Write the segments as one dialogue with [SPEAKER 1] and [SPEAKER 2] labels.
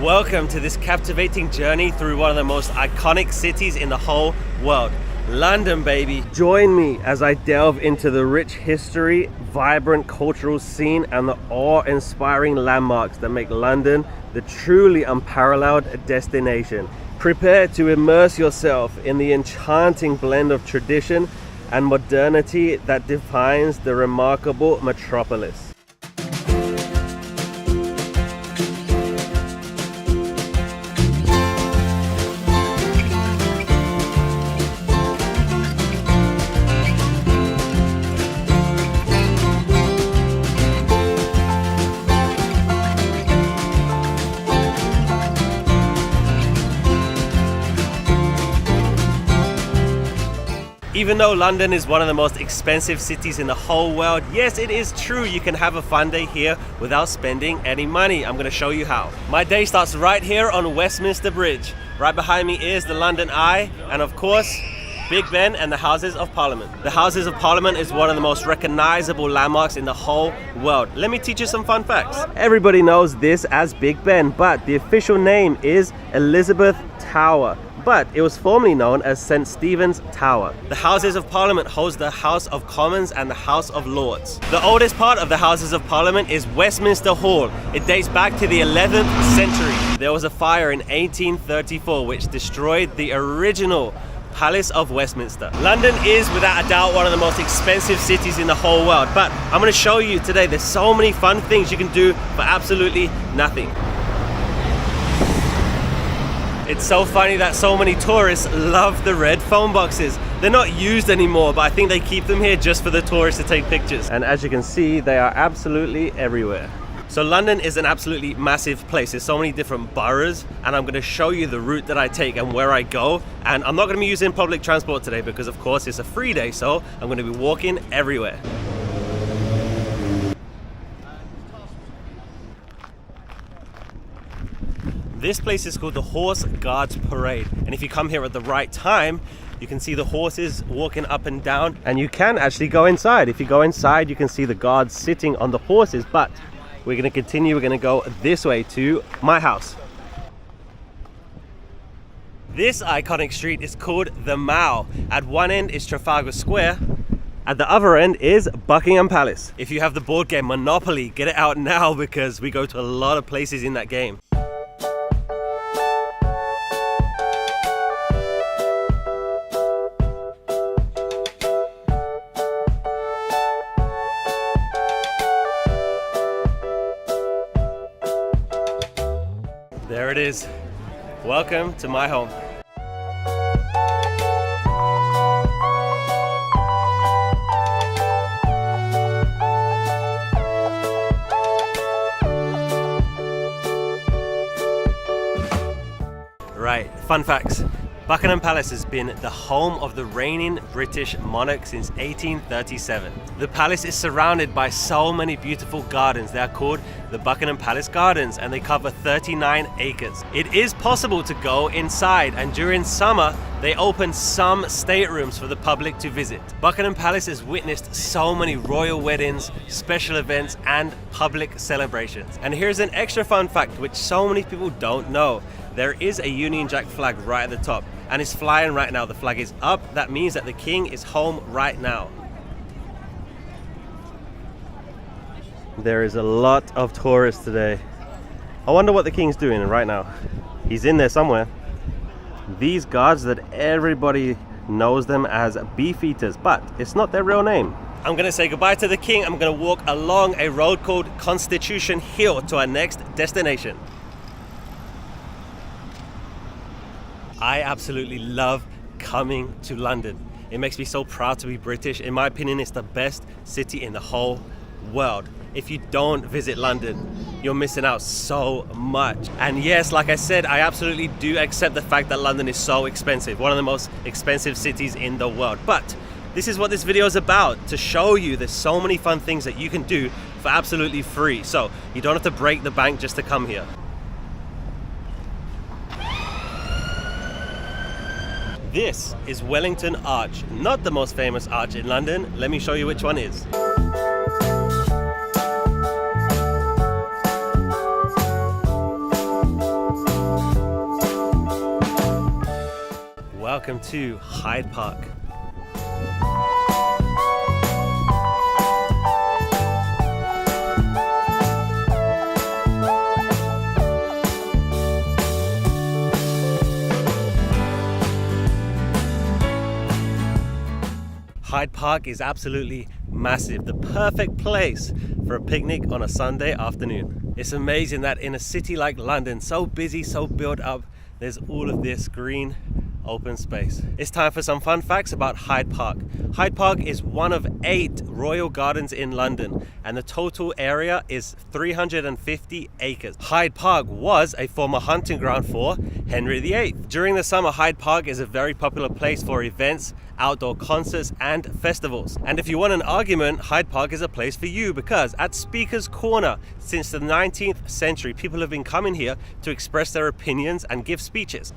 [SPEAKER 1] Welcome to this captivating journey through one of the most iconic cities in the whole world. London, baby. Join me as I delve into the rich history, vibrant cultural scene, and the awe-inspiring landmarks that make London the truly unparalleled destination. Prepare to immerse yourself in the enchanting blend of tradition and modernity that defines the remarkable metropolis. Even though London is one of the most expensive cities in the whole world, yes, it is true you can have a fun day here without spending any money. I'm going to show you how. My day starts right here on Westminster Bridge. Right behind me is the London Eye and of course Big Ben and the Houses of Parliament. The Houses of Parliament is one of the most recognizable landmarks in the whole world. Let me teach you some fun facts. Everybody knows this as Big Ben, but the official name is Elizabeth Tower. But it was formerly known as St. Stephen's Tower. The Houses of Parliament host the House of Commons and the House of Lords. The oldest part of the Houses of Parliament is Westminster Hall. It dates back to the 11th century. There was a fire in 1834 which destroyed the original Palace of Westminster. London is without a doubt one of the most expensive cities in the whole world, but I'm going to show you today there's so many fun things you can do for absolutely nothing. It's so funny that so many tourists love the red phone boxes. They're not used anymore, but I think they keep them here just for the tourists to take pictures. And as you can see, they are absolutely everywhere. So London is an absolutely massive place. There's so many different boroughs, and I'm going to show you the route that I take and where I go. And I'm not going to be using public transport today because of course it's a free day, so I'm going to be walking everywhere. This place is called the Horse Guards Parade, and if you come here at the right time, you can see the horses walking up and down, and you can actually go inside. If you go inside, you can see the guards sitting on the horses, but we're going to continue. We're going to go this way to my house. This iconic street is called the Mall. At one end is Trafalgar Square. At the other end is Buckingham Palace. If you have the board game Monopoly, get it out now because we go to a lot of places in that game. There it is. Welcome to my home. Right, fun facts. Buckingham Palace has been the home of the reigning British monarch since 1837. The palace is surrounded by so many beautiful gardens. They are called the Buckingham Palace Gardens and they cover 39 acres. It is possible to go inside, and during summer they open some staterooms for the public to visit. Buckingham Palace has witnessed so many royal weddings, special events and public celebrations. And here's an extra fun fact which so many people don't know. There is a Union Jack flag right at the top and it's flying right now. The flag is up. That means that the king is home right now. There is a lot of tourists today. I wonder what the king's doing right now. He's in there somewhere. These guards that everybody knows them as beefeaters, but it's not their real name. I'm gonna say goodbye to the king. I'm gonna walk along a road called Constitution Hill to our next destination. I absolutely love coming to London. It makes me so proud to be British. In my opinion, it's the best city in the whole world. If you don't visit London, you're missing out so much. And yes, like I said, I absolutely do accept the fact that London is so expensive, one of the most expensive cities in the world. But this is what this video is about, to show you there's so many fun things that you can do for absolutely free. So you don't have to break the bank just to come here. This is Wellington Arch, not the most famous arch in London. Let me show you which one is. welcome to Hyde Park. Hyde Park is absolutely massive, the perfect place for a picnic on a Sunday afternoon. It's amazing that in a city like London, so busy, so built up, there's all of this green open space. It's time for some fun facts about Hyde Park. Hyde Park is one of 8 royal gardens in London, and the total area is 350 acres. Hyde Park was a former hunting ground for Henry VIII. During the summer, Hyde Park is a very popular place for events, outdoor concerts and festivals. And if you want an argument, Hyde Park is a place for you, because at Speaker's Corner, since the 19th century, people have been coming here to express their opinions and give speeches.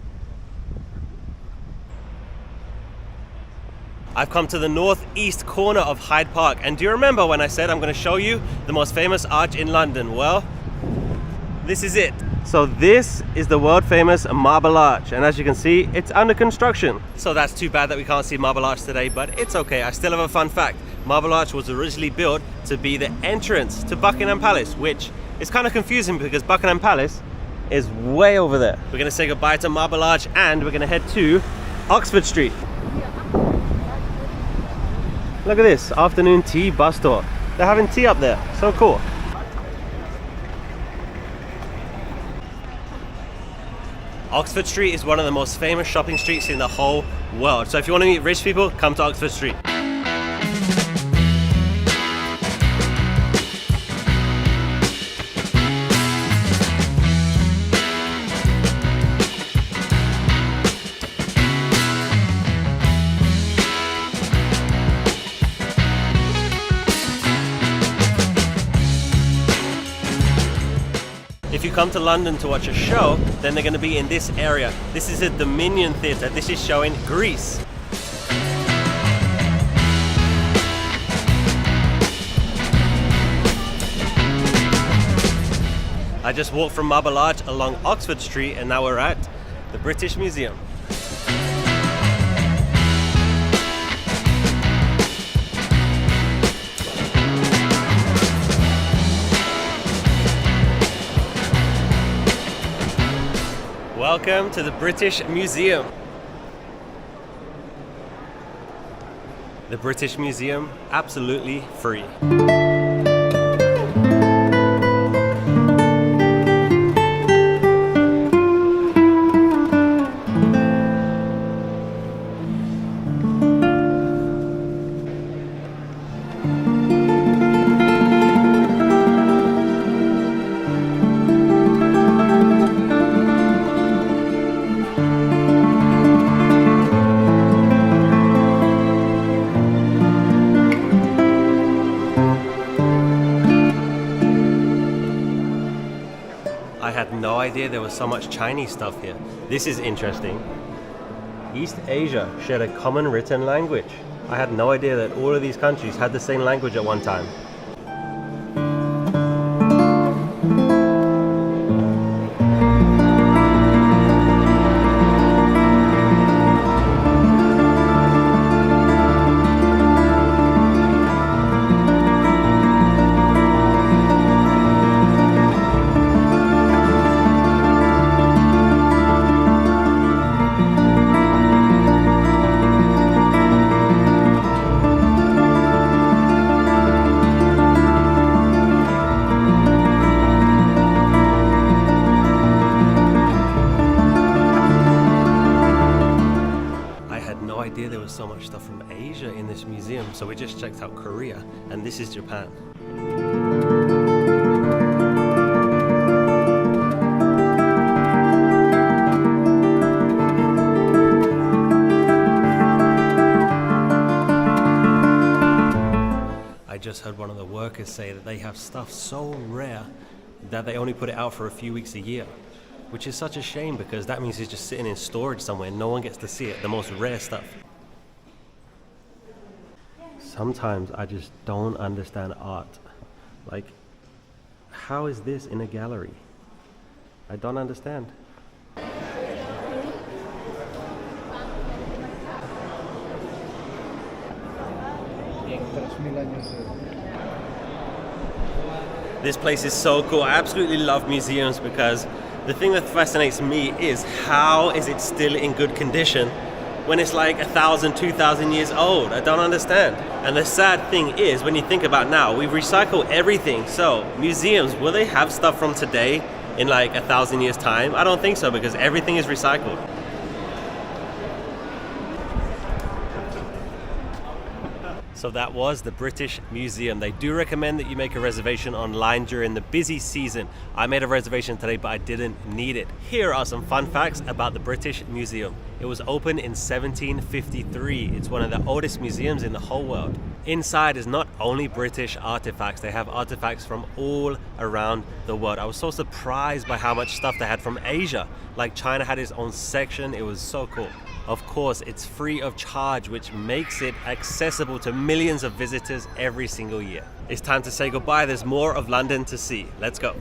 [SPEAKER 1] I've come to the northeast corner of Hyde Park, and do you remember when I said I'm going to show you the most famous arch in London? Well, this is it. So this is the world famous Marble Arch, and as you can see, it's under construction. So that's too bad that we can't see Marble Arch today, but it's okay. I still have a fun fact. Marble Arch was originally built to be the entrance to Buckingham Palace, which is kind of confusing because Buckingham Palace is way over there. We're going to say goodbye to Marble Arch and we're going to head to Oxford Street. Look at this, afternoon tea bus tour. They're having tea up there, so cool. Oxford Street is one of the most famous shopping streets in the whole world. So if you want to meet rich people, come to Oxford Street. If you come to London to watch a show, then they're going to be in this area. This is a Dominion Theatre. This is showing Grease. I just walked from Marble Arch along Oxford Street and now we're at the British Museum. Welcome to the British Museum. The British Museum, absolutely free. I had no idea there was so much Chinese stuff here. This is interesting. East Asia shared a common written language. I had no idea that all of these countries had the same language at one time. There was so much stuff from Asia in this museum, so we just checked out Korea, and this is Japan. I just heard one of the workers say that they have stuff so rare that they only put it out for a few weeks a year, which is such a shame because that means it's just sitting in storage somewhere. No one gets to see it, the most rare stuff. Sometimes I just don't understand art. Like, how is this in a gallery? I don't understand.
[SPEAKER 2] 3000 años de...
[SPEAKER 1] This place is so cool. I absolutely love museums because the thing that fascinates me is how is it still in good condition when it's like 1,000, 2,000 years old? I don't understand. And the sad thing is, when you think about now, we recycle everything. So museums, will they have stuff from today in like 1,000 years time? I don't think so, because everything is recycled. So that was the British Museum. They do recommend that you make a reservation online during the busy season. I made a reservation today, but I didn't need it. Here are some fun facts about the British Museum. It was opened in 1753. It's one of the oldest museums in the whole world. Inside is not only British artifacts, they have artifacts from all around the world. I was so surprised by how much stuff they had from Asia. Like China had its own section, it was so cool. Of course, it's free of charge, which makes it accessible to millions of visitors every single year. It's time to say goodbye. There's more of London to see. Let's go.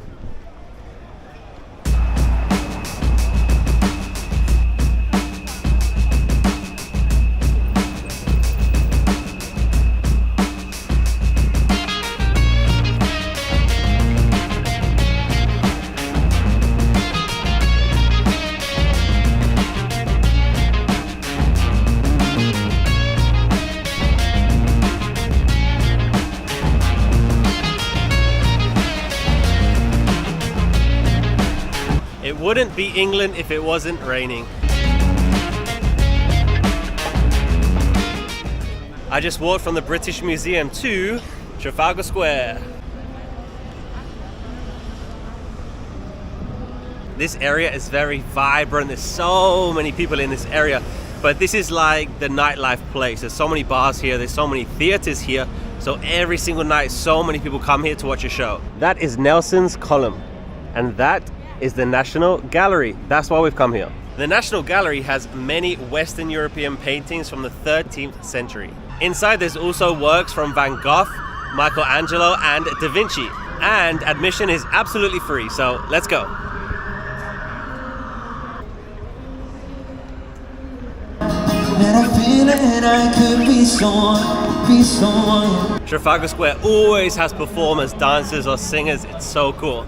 [SPEAKER 1] It wouldn't be England if it wasn't raining. I just walked from the British Museum to Trafalgar Square. This area is very vibrant. There's so many people in this area, but this is like the nightlife place. There's so many bars here, there's so many theaters here. So every single night, so many people come here to watch a show. That is Nelson's Column, and that is the National Gallery. That's why we've come here. The National Gallery has many Western European paintings from the 13th century. Inside there's also works from Van Gogh, Michelangelo and Da Vinci. And admission is absolutely free, so let's go. Trafalgar Square always has performers, dancers or singers. It's so cool.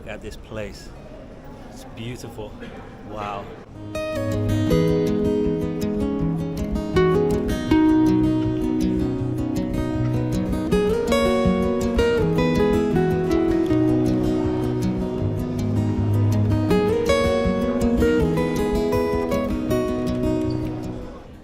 [SPEAKER 1] At this place. It's beautiful. Wow.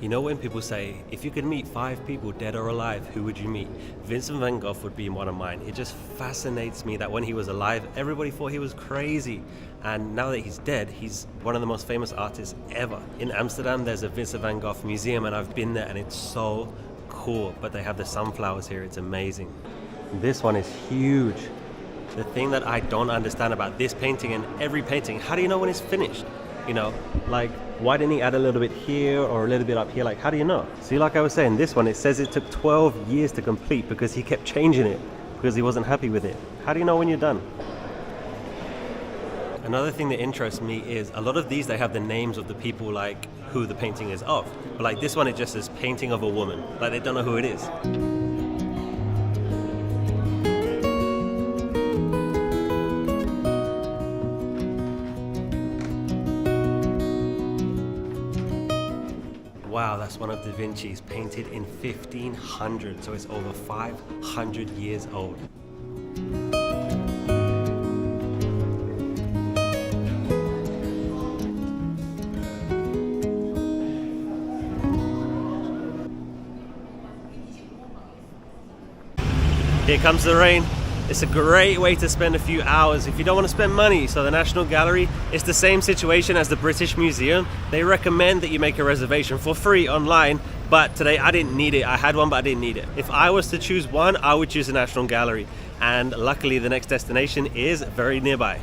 [SPEAKER 1] You know when people say, if you could meet 5 people, dead or alive, who would you meet? Vincent van Gogh would be one of mine. It just fascinates me that when he was alive, everybody thought he was crazy. And now that he's dead, he's one of the most famous artists ever. In Amsterdam, there's a Vincent van Gogh museum, and I've been there, and it's so cool. But they have the sunflowers here, it's amazing. This one is huge. The thing that I don't understand about this painting and every painting, how do you know when it's finished? You know, like, why didn't he add a little bit here or a little bit up here? Like, how do you know? See, like I was saying, this one, it says it took 12 years to complete because he kept changing it because he wasn't happy with it. How do you know when you're done? Another thing that interests me is a lot of these, they have the names of the people, like who the painting is of. But like this one, it just says painting of a woman. Like they don't know who it is. Wow, that's one of Da Vinci's, painted in 1500, so it's over 500 years old. Here comes the rain. It's a great way to spend a few hours if you don't want to spend money. So the National Gallery is the same situation as the British Museum. They recommend that you make a reservation for free online, but today I didn't need it. I had one, but I didn't need it. If I was to choose one, I would choose the National Gallery. And luckily the next destination is very nearby.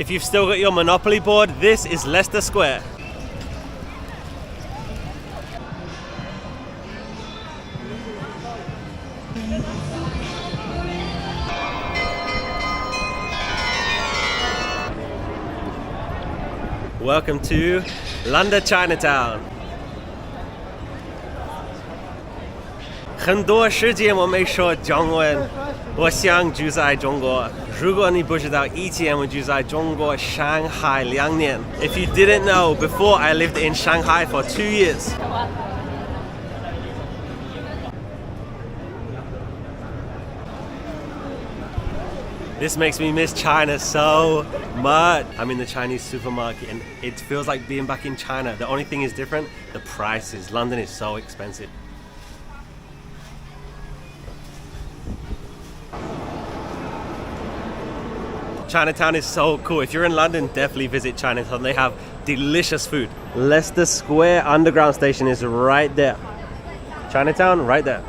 [SPEAKER 1] If you've still got your Monopoly board, this is Leicester Square. Welcome to London Chinatown. 很多时间我没说中文，我想住在中国。如果你不知道，以前我住在中国上海2年。If you didn't know, before I lived in Shanghai for 2 years. This makes me miss China so much. I'm in the Chinese supermarket and it feels like being back in China. The only thing is different, the prices. London is so expensive. Chinatown is so cool. If you're in London, definitely visit Chinatown. They have delicious food. Leicester Square Underground Station is right there. Chinatown, right there.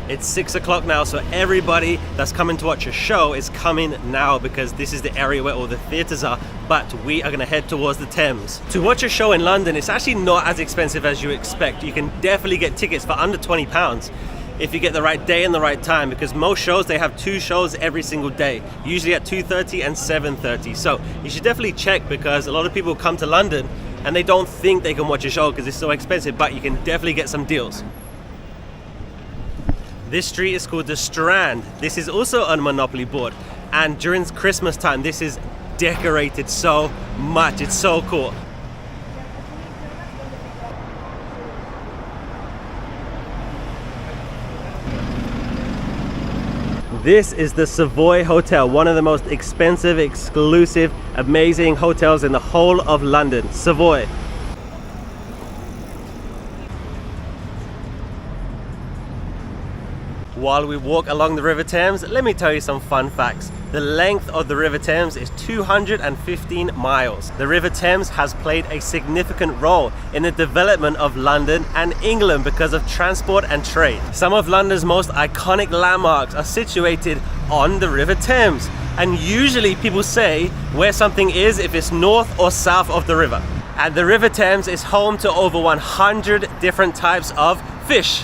[SPEAKER 1] It's 6 o'clock now, so everybody that's coming to watch a show is coming now because this is the area where all the theatres are, but we are gonna head towards the Thames. To watch a show in London, it's actually not as expensive as you expect. You can definitely get tickets for under £20 if you get the right day and the right time, because most shows, they have 2 shows every single day, usually at 2:30 and 7:30. So you should definitely check, because a lot of people come to London and they don't think they can watch a show because it's so expensive, but you can definitely get some deals. This street is called the Strand. This is also on Monopoly board, and during Christmas time this is decorated so much. It's so cool. This is the Savoy Hotel, one of the most expensive, exclusive, amazing hotels in the whole of London. Savoy. While we walk along the River Thames, let me tell you some fun facts. The length of the River Thames is 215 miles. The River Thames has played a significant role in the development of London and England because of transport and trade. Some of London's most iconic landmarks are situated on the River Thames, and usually people say where something is if it's north or south of the river. And the River Thames is home to over 100 different types of fish.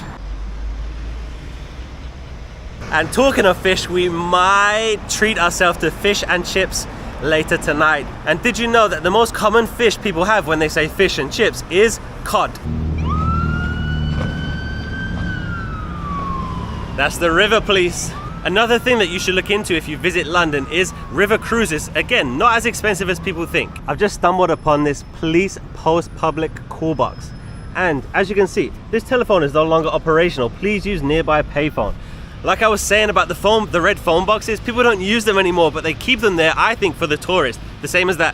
[SPEAKER 1] And talking of fish, we might treat ourselves to fish and chips later tonight. And did you know that the most common fish people have when they say fish and chips is cod? That's the river police. Another thing that you should look into if you visit London is river cruises. Again, not as expensive as people think. I've just stumbled upon this police post public call box. And as you can see, this telephone is no longer operational. Please use nearby payphone. Like I was saying about the red phone boxes, people don't use them anymore, but they keep them there, I think, for the tourists. The same as that.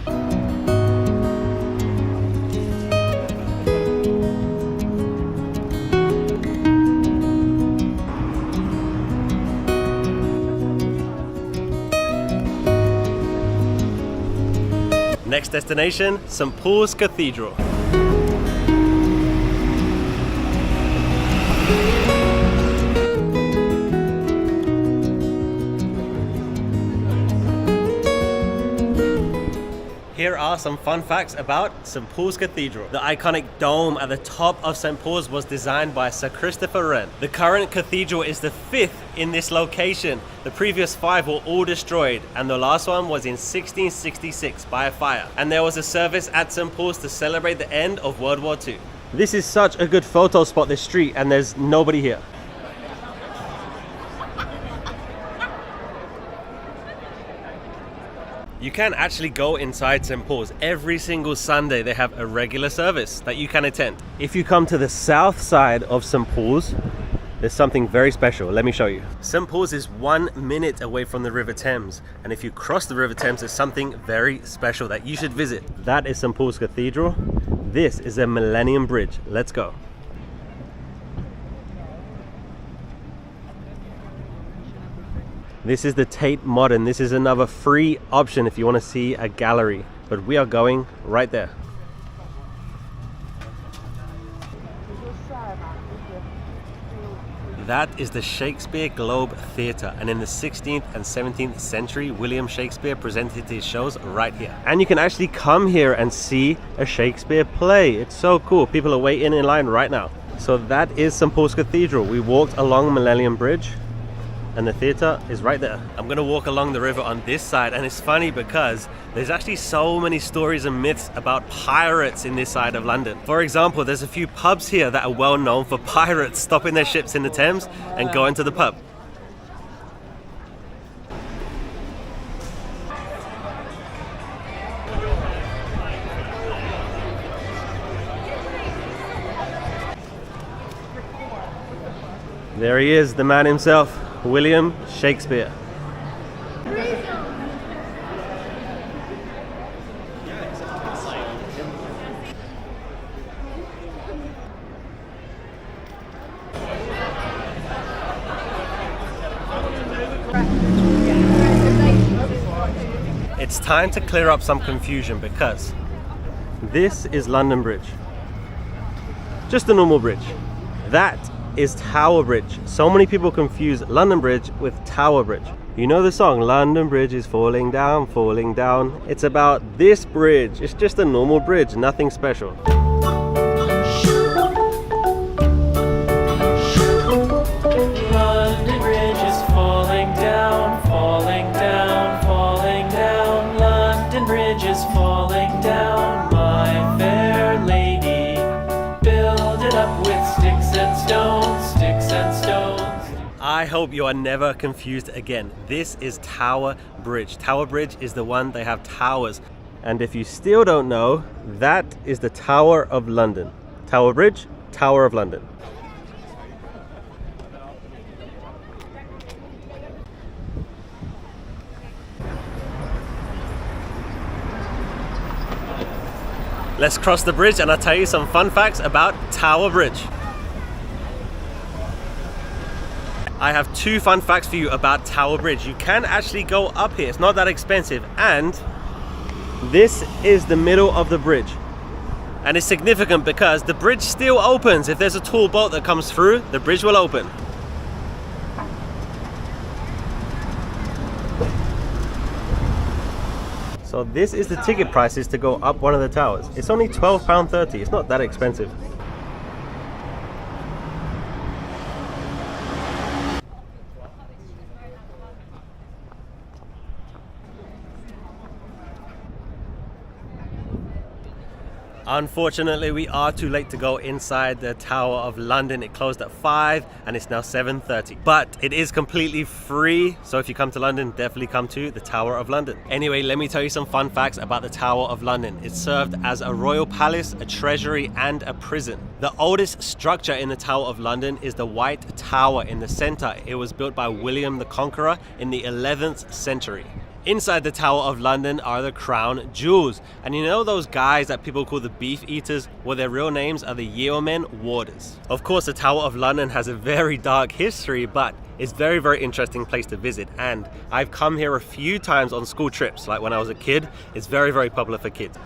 [SPEAKER 1] Next destination, St. Paul's Cathedral. Here are some fun facts about St. Paul's Cathedral. The iconic dome at the top of St. Paul's was designed by Sir Christopher Wren. The current cathedral is the 5th in this location. The previous 5 were all destroyed, and the last one was in 1666 by a fire. And there was a service at St. Paul's to celebrate the end of World War II. This is such a good photo spot, this street, and there's nobody here. You can actually go inside St. Paul's. Every single Sunday they have a regular service that you can attend. If you come to the south side of St. Paul's, there's something very special. Let me show you. St. Paul's is 1 minute away from the River Thames, and if you cross the River Thames, there's something very special that you should visit. That is St. Paul's Cathedral. This is a Millennium Bridge. Let's go. This is the Tate Modern. This is another free option if you want to see a gallery, but we are going right there. That is the Shakespeare Globe Theatre, and in the 16th and 17th century, William Shakespeare presented his shows right here. And you can actually come here and see a Shakespeare play. It's so cool. People are waiting in line right now. So that is St. Paul's Cathedral. We walked along Millennium Bridge, and the theatre is right there. I'm gonna walk along the river on this side, and it's funny because there's actually so many stories and myths about pirates in this side of London. For example, there's a few pubs here that are well known for pirates stopping their ships in the Thames and going to the pub. There he is, the man himself, William Shakespeare. It's time to clear up some confusion because this is London Bridge. Just a normal bridge. That is Tower Bridge. So many people confuse London Bridge with Tower Bridge. You know the song, London Bridge is falling down, falling down. It's about this bridge. It's just a normal bridge, nothing special.
[SPEAKER 2] London Bridge is falling down, falling down, falling down. London Bridge is falling down, my fair lady. Build it up with sticks and stones, sticks and stones.
[SPEAKER 1] I hope you are never confused again. This is Tower Bridge. Tower Bridge is the one they have towers. And if you still don't know, that is the Tower of London. Tower Bridge, Tower of London. Let's cross the bridge and I'll tell you some fun facts about Tower Bridge. I have two fun facts for you about Tower Bridge. You can actually go up here, it's not that expensive, and this is the middle of the bridge. And it's significant because the bridge still opens. If there's a tall boat that comes through, the bridge will open. So this is the ticket prices to go up one of the towers. It's only £12.30, it's not that expensive. Unfortunately, we are too late to go inside the Tower of London. It closed at 5 and it's now 7:30. But it is completely free, so if you come to London, definitely come to the Tower of London. Anyway, let me tell you some fun facts about the Tower of London. It served as a royal palace, a treasury, and a prison. The oldest structure in the Tower of London is the White Tower in the center. It was built by William the Conqueror in the 11th century. Inside the Tower of London are the crown jewels. And you know those guys that people call the beef eaters? Well, their real names are the yeomen warders. Of course, the Tower of London has a very dark history, but it's very, very interesting place to visit. And I've come here a few times on school trips, like when I was a kid. It's very, very popular for kids.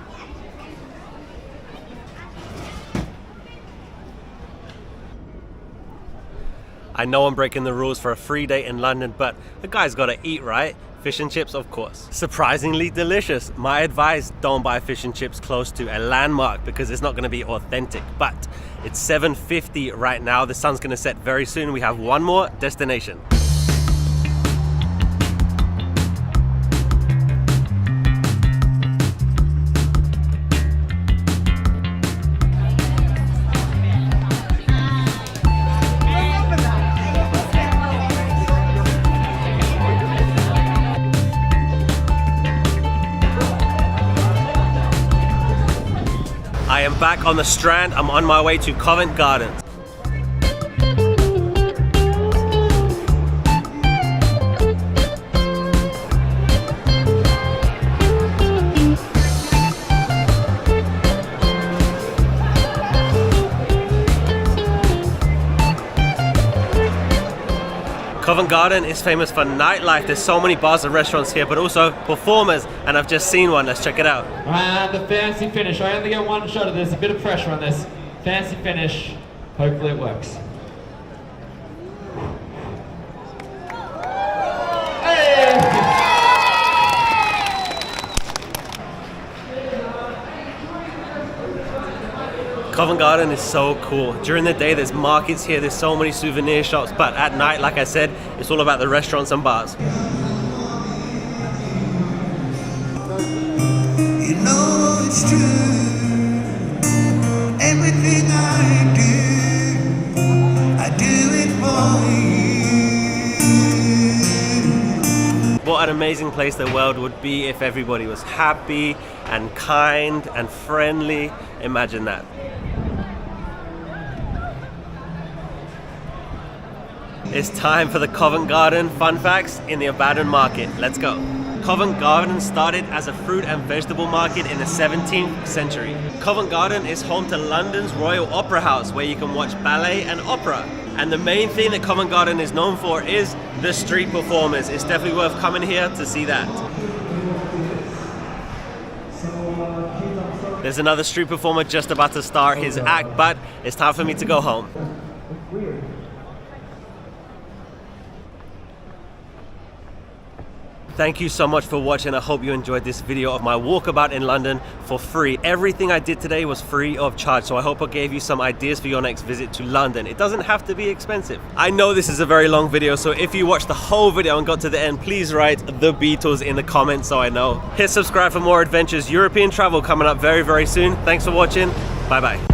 [SPEAKER 1] I know I'm breaking the rules for a free day in London, but the guy's gotta eat, right? Fish and chips, of course. Surprisingly delicious. My advice, don't buy fish and chips close to a landmark because it's not gonna be authentic. But it's 7:50 right now. The sun's gonna set very soon. We have one more destination. I am back on the Strand. I'm on my way to Covent Garden. Covent Garden is famous for nightlife. There's so many bars and restaurants here, but also performers, and I've just seen one. Let's check it out.
[SPEAKER 3] And the fancy finish. I only get one shot of this. A bit of pressure on this. Fancy finish. Hopefully it works.
[SPEAKER 1] Covent Garden is so cool. During the day there's markets here, there's so many souvenir shops, but at night, like I said, it's all about the restaurants and bars.
[SPEAKER 4] You know it's true. Everything I do it for you.
[SPEAKER 1] What an amazing place the world would be if everybody was happy and kind and friendly. Imagine that. It's time for the Covent Garden fun facts in the abandoned market. Let's go. Covent Garden started as a fruit and vegetable market in the 17th century. Covent Garden is home to London's Royal Opera House, where you can watch ballet and opera. And the main thing that Covent Garden is known for is the street performers. It's definitely worth coming here to see that. There's another street performer just about to start his act, but it's time for me to go home. Thank you so much for watching. I hope you enjoyed this video of my walkabout in London for free. Everything I did today was free of charge, so I hope I gave you some ideas for your next visit to London. It doesn't have to be expensive. I know this is a very long video, so if you watched the whole video and got to the end, please write The Beatles in the comments so I know. Hit subscribe for more adventures. European travel coming up very, very soon. Thanks for watching. Bye-bye.